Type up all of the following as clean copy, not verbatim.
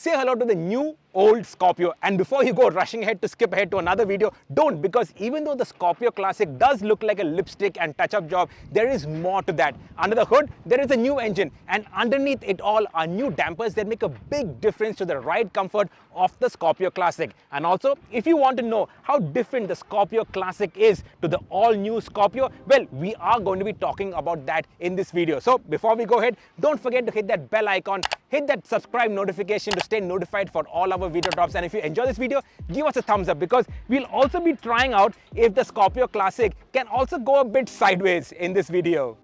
say hello to the new old Scorpio. And before you go rushing ahead to skip ahead to another video, don't, because even though the Scorpio Classic does look like a lipstick and touch-up job, there is more to that. Under the hood, there is a new engine, and underneath it all are new dampers that make a big difference to the ride comfort of the Scorpio Classic. And also, if you want to know how different the Scorpio Classic is to the all-new Scorpio, well, we are going to be talking about that in this video. So before we go ahead, don't forget to hit that bell icon, hit that subscribe notification to stay notified for all our video drops. And if you enjoy this video, give us a thumbs up, because we'll also be trying out if the Scorpio Classic can also go a bit sideways in this video.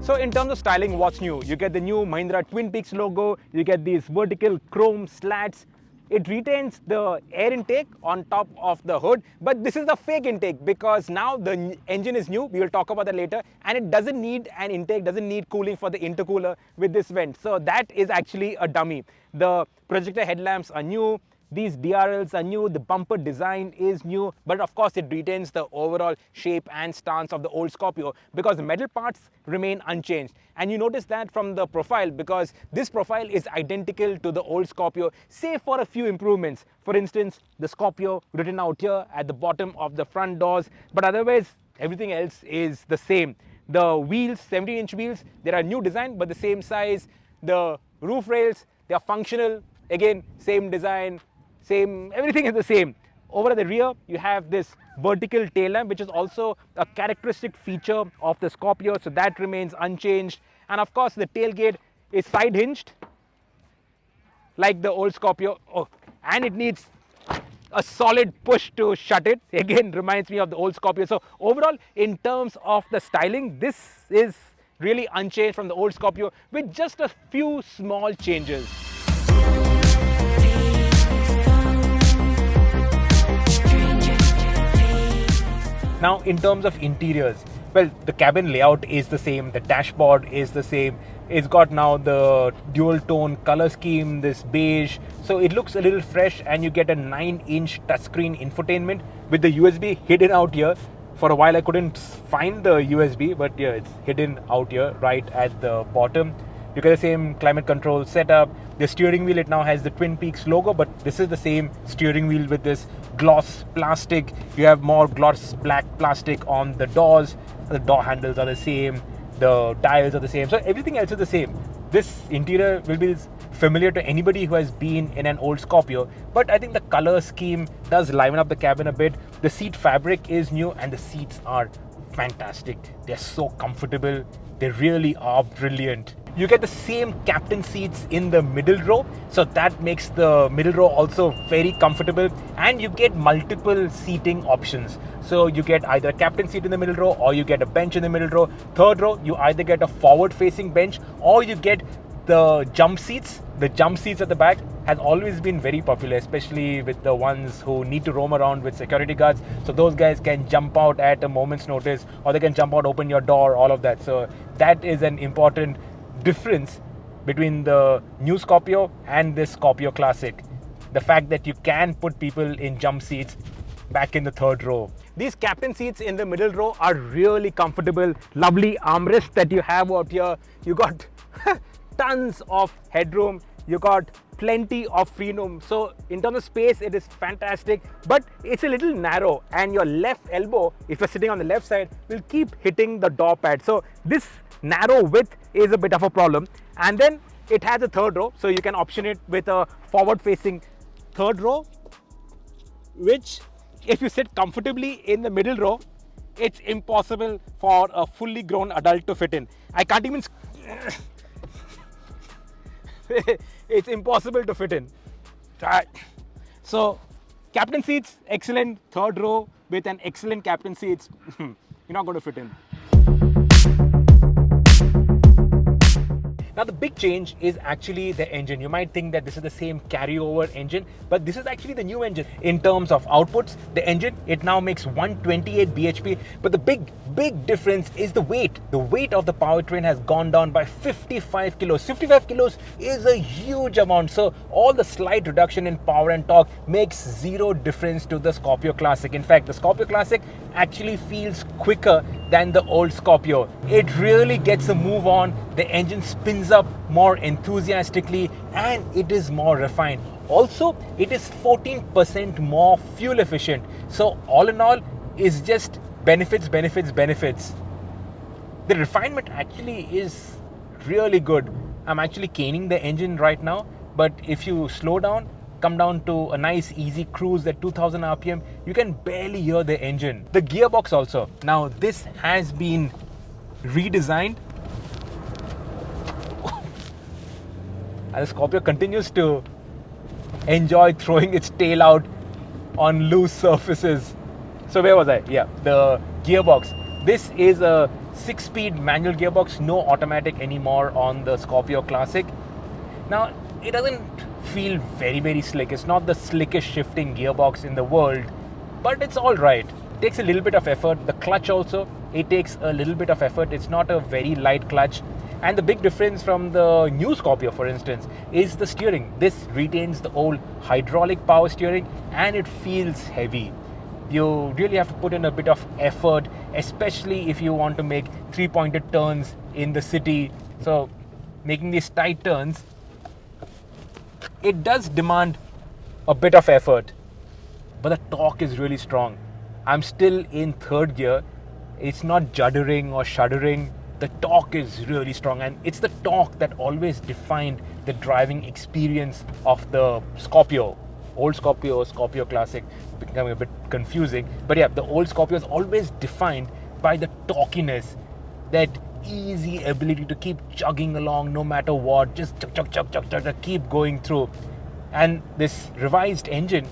So in terms of styling, what's new? You get the new Mahindra Twin Peaks logo, you get these vertical chrome slats. It retains the air intake on top of the hood, but this is the fake intake because now the engine is new. We will talk about that later, and it doesn't need an intake, doesn't need cooling for the intercooler with this vent. So that is actually a dummy. The projector headlamps are new. These DRLs are new, the bumper design is new, but of course it retains the overall shape and stance of the old Scorpio because the metal parts remain unchanged. And you notice that from the profile, because this profile is identical to the old Scorpio, save for a few improvements. For instance, the Scorpio written out here at the bottom of the front doors, but otherwise everything else is the same. The wheels, 17-inch wheels, they are new design but the same size. The roof rails, they are functional, again same design, same, everything is the same. Over at the rear, you have this vertical tail lamp, which is also a characteristic feature of the Scorpio, so that remains unchanged. And of course, the tailgate is side hinged like the old Scorpio. Oh, and it needs a solid push to shut it. Again, reminds me of the old Scorpio. So overall, in terms of the styling, this is really unchanged from the old Scorpio with just a few small changes. Now, in terms of interiors, well, the cabin layout is the same, the dashboard is the same. It's got now the dual tone color scheme, this beige, so it looks a little fresh, and you get a 9-inch touchscreen infotainment with the USB hidden out here. For a while I couldn't find the USB, but yeah, it's hidden out here right at the bottom. You get the same climate control setup. The steering wheel, it now has the Twin Peaks logo, but this is the same steering wheel with this gloss plastic. You have more gloss black plastic on the doors. The door handles are the same. The dials are the same. So everything else is the same. This interior will be familiar to anybody who has been in an old Scorpio, but I think the color scheme does liven up the cabin a bit. The seat fabric is new and the seats are fantastic. They're so comfortable. They really are brilliant. You get the same captain seats in the middle row, so that makes the middle row also very comfortable, and you get multiple seating options. So you get either a captain seat in the middle row, or you get a bench in the middle row. Third row, you either get a forward facing bench, or you get the jump seats. The jump seats at the back has always been very popular, especially with the ones who need to roam around with security guards. So those guys can jump out at a moment's notice, or they can jump out, open your door, all of that. So that is an important difference between the new Scorpio and this Scorpio Classic. The fact that you can put people in jump seats back in the third row. These captain seats in the middle row are really comfortable. Lovely armrests that you have out here. You got tons of headroom. You got plenty of free room. So in terms of space, it is fantastic, but it's a little narrow, and your left elbow, if you're sitting on the left side, will keep hitting the door pad. So this narrow width is a bit of a problem. And then it has a third row, so you can option it with a forward facing third row, which if you sit comfortably in the middle row, it's impossible for a fully grown adult to fit in. I can't even it's impossible to fit in. So captain seats, excellent. Third row with an excellent captain seats, you're not going to fit in. Now the big change is actually the engine. You might think that this is the same carryover engine, but this is actually the new engine. In terms of outputs, the engine, it now makes 128 bhp, but the big difference is the weight. The weight of the powertrain has gone down by 55 kilos. 55 kilos is a huge amount. So all the slight reduction in power and torque makes zero difference to the Scorpio Classic. In fact, the Scorpio Classic actually feels quicker than the old Scorpio. It really gets a move on. The engine spins up more enthusiastically and it is more refined. Also, it is 14% more fuel efficient. So all in all, is just benefits. The refinement actually is really good. I'm actually caning the engine right now, but if you slow down, come down to a nice easy cruise at 2000 rpm, you can barely hear the engine. The gearbox also, now this has been redesigned and the Scorpio continues to enjoy throwing its tail out on loose surfaces. So where was I? Yeah, the gearbox. This is a 6-speed manual gearbox, no automatic anymore on the Scorpio Classic. Now, it doesn't feel very slick. It's not the slickest shifting gearbox in the world, but it's all right. It takes a little bit of effort. The clutch also, it takes a little bit of effort. It's not a very light clutch. And the big difference from the new Scorpio, for instance, is the steering. This retains the old hydraulic power steering and it feels heavy. You really have to put in a bit of effort, especially if you want to make 3-pointed turns in the city. So making these tight turns, it does demand a bit of effort, but the torque is really strong. I'm still in third gear. It's not juddering or shuddering. The torque is really strong, and it's the torque that always defined the driving experience of the Scorpio. Old Scorpio, Scorpio Classic, becoming a bit confusing. But yeah, the old Scorpio is always defined by the torquiness, that easy ability to keep chugging along no matter what, just chug, keep going through. And this revised engine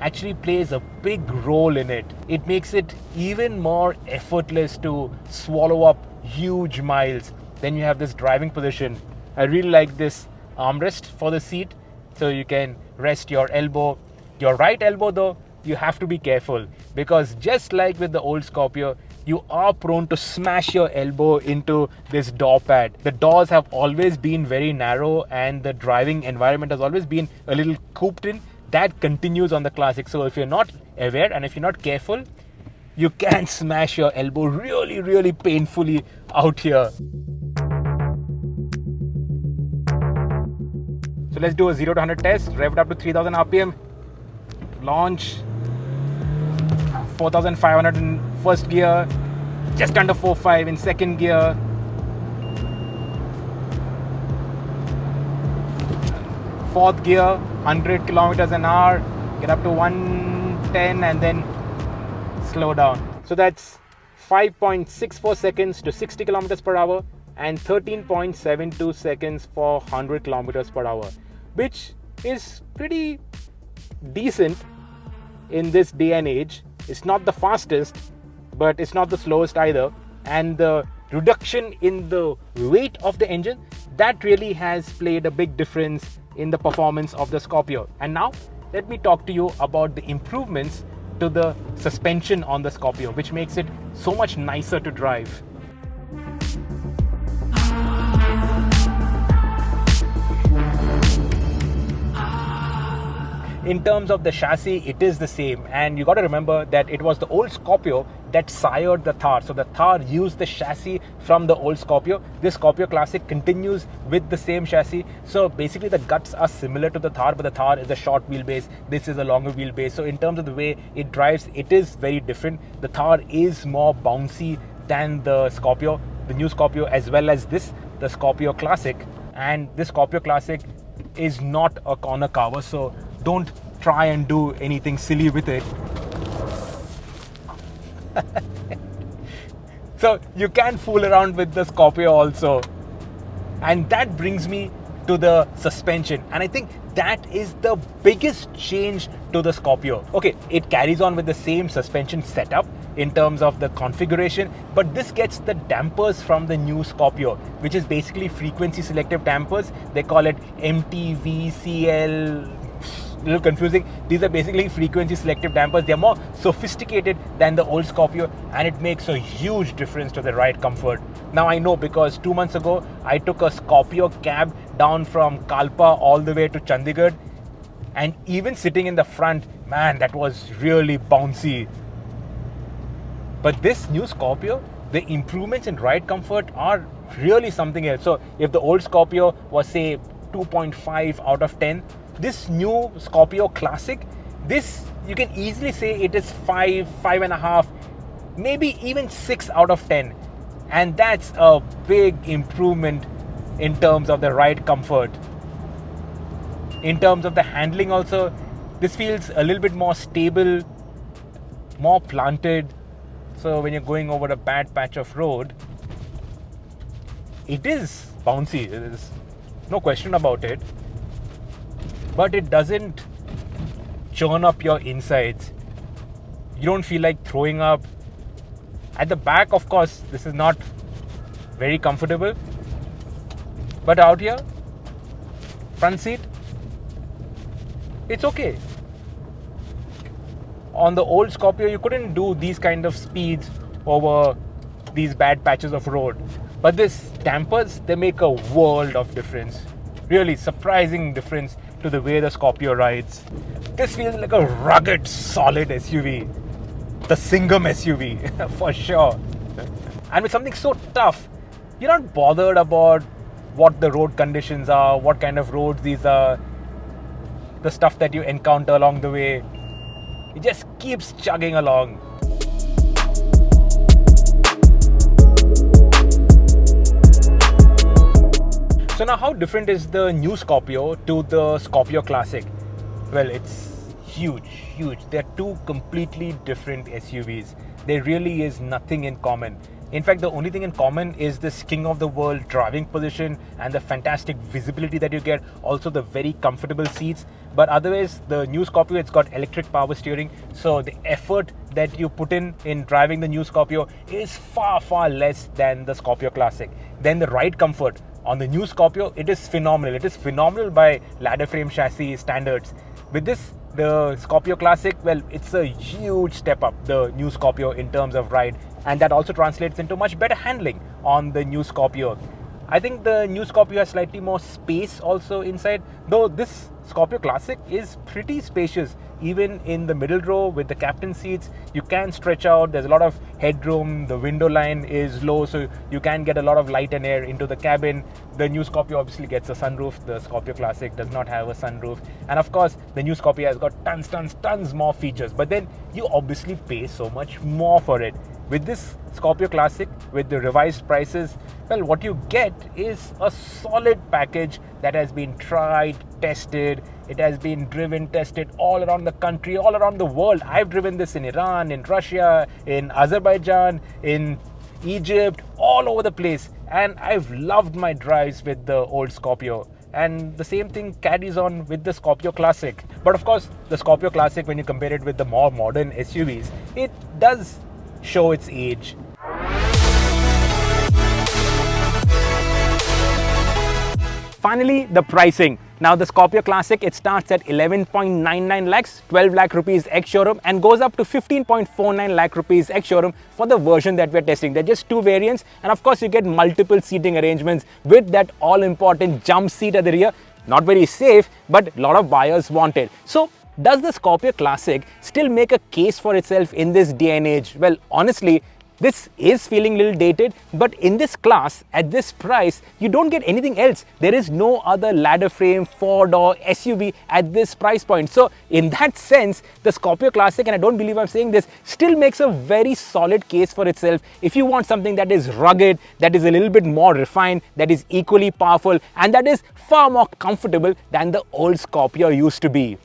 actually plays a big role in it. It makes it even more effortless to swallow up huge miles. Then you have this driving position. I really like this armrest for the seat, so you can rest your elbow. Your right elbow though, you have to be careful, because just like with the old Scorpio, you are prone to smash your elbow into this door pad. The doors have always been very narrow and the driving environment has always been a little cooped in. That continues on the Classic. So if you're not aware and if you're not careful, you can smash your elbow really painfully out here. So let's do a 0 to 100 test. Rev it up to 3000 rpm. Launch. 4500 in first gear. Just under 4.5 in second gear. Fourth gear, 100 kilometers an hour. Get up to 110 and then slow down. So that's 5.64 seconds to 60 kilometers per hour and 13.72 seconds for 100 kilometers per hour, which is pretty decent in this day and age. It's not the fastest, but it's not the slowest either. And the reduction in the weight of the engine, that really has played a big difference in the performance of the Scorpio. And now let me talk to you about the improvements to the suspension on the Scorpio, which makes it so much nicer to drive. In terms of the chassis, it is the same, and you got to remember that it was the old Scorpio that sired the Thar. So the Thar used the chassis from the old Scorpio. This Scorpio Classic continues with the same chassis. So basically the guts are similar to the Thar, but the Thar is a short wheelbase. This is a longer wheelbase. So in terms of the way it drives, it is very different. The Thar is more bouncy than the Scorpio, the new Scorpio, as well as this, the Scorpio Classic. And this Scorpio Classic is not a corner carver, so don't try and do anything silly with it. So you can fool around with the Scorpio also. And that brings me to the suspension, and I think that is the biggest change to the Scorpio. Okay, it carries on with the same suspension setup, in terms of the configuration, but this gets the dampers from the new Scorpio, which is basically frequency selective dampers. They call it MTVCL. A little confusing. These are basically frequency selective dampers. They're more sophisticated than the old Scorpio, and it makes a huge difference to the ride comfort. Now I know, because 2 months ago I took a Scorpio cab down from Kalpa all the way to Chandigarh, and even sitting in the front, man, that was really bouncy. But this new Scorpio, the improvements in ride comfort are really something else. So if the old Scorpio was, say, 2.5 out of 10, this new Scorpio Classic, this you can easily say it is 5, 5.5, maybe even 6 out of 10. And that's a big improvement in terms of the ride comfort. In terms of the handling also, this feels a little bit more stable, more planted. So when you're going over a bad patch of road, it is bouncy. There's no question about it. But it doesn't churn up your insides. You don't feel like throwing up. At the back, of course, this is not very comfortable. But out here, front seat, it's okay. On the old Scorpio, you couldn't do these kind of speeds over these bad patches of road. But this dampers, they make a world of difference. Really surprising difference to the way the Scorpio rides. This feels like a rugged, solid SUV. The Singham SUV, for sure. And with something so tough, you're not bothered about what the road conditions are, what kind of roads these are, the stuff that you encounter along the way. It just keeps chugging along. So now, how different is the new Scorpio to the Scorpio Classic? Well, it's huge. They're two completely different SUVs. There really is nothing in common. In fact, the only thing in common is this king of the world driving position and the fantastic visibility that you get. Also the very comfortable seats. But otherwise, the new Scorpio, it's got electric power steering. So the effort that you put in driving the new Scorpio is far less than the Scorpio Classic. Then the ride comfort on the new Scorpio, it is phenomenal. It is phenomenal by ladder frame chassis standards. With this, the Scorpio Classic, well, it's a huge step up, the new Scorpio, in terms of ride. And that also translates into much better handling on the new Scorpio. I think the new Scorpio has slightly more space also inside, though this Scorpio Classic is pretty spacious. Even in the middle row with the captain seats, you can stretch out. There's a lot of headroom. The window line is low, so you can get a lot of light and air into the cabin. The new Scorpio obviously gets a sunroof. The Scorpio Classic does not have a sunroof. And of course, the new Scorpio has got tons more features. But then you obviously pay so much more for it. With this Scorpio Classic, with the revised prices, well, what you get is a solid package that has been tried, tested. It has been driven, tested all around the country, all around the world. I've driven this in Iran, in Russia, in Azerbaijan, in Egypt, all over the place. And I've loved my drives with the old Scorpio. And the same thing carries on with the Scorpio Classic. But of course, the Scorpio Classic, when you compare it with the more modern SUVs, it does show its age. Finally, the pricing. Now the Scorpio Classic, it starts at 11.99 lakhs, 12 lakh rupees ex-showroom, and goes up to 15.49 lakh rupees ex-showroom for the version that we're testing. They're just two variants, and of course you get multiple seating arrangements with that all-important jump seat at the rear. Not very safe, but a lot of buyers want it. So does the Scorpio Classic still make a case for itself in this day and age? Well, honestly, this is feeling a little dated, but in this class, at this price, you don't get anything else. There is no other ladder frame, four-door SUV at this price point. So in that sense, the Scorpio Classic, and I don't believe I'm saying this, still makes a very solid case for itself. If you want something that is rugged, that is a little bit more refined, that is equally powerful, and that is far more comfortable than the old Scorpio used to be.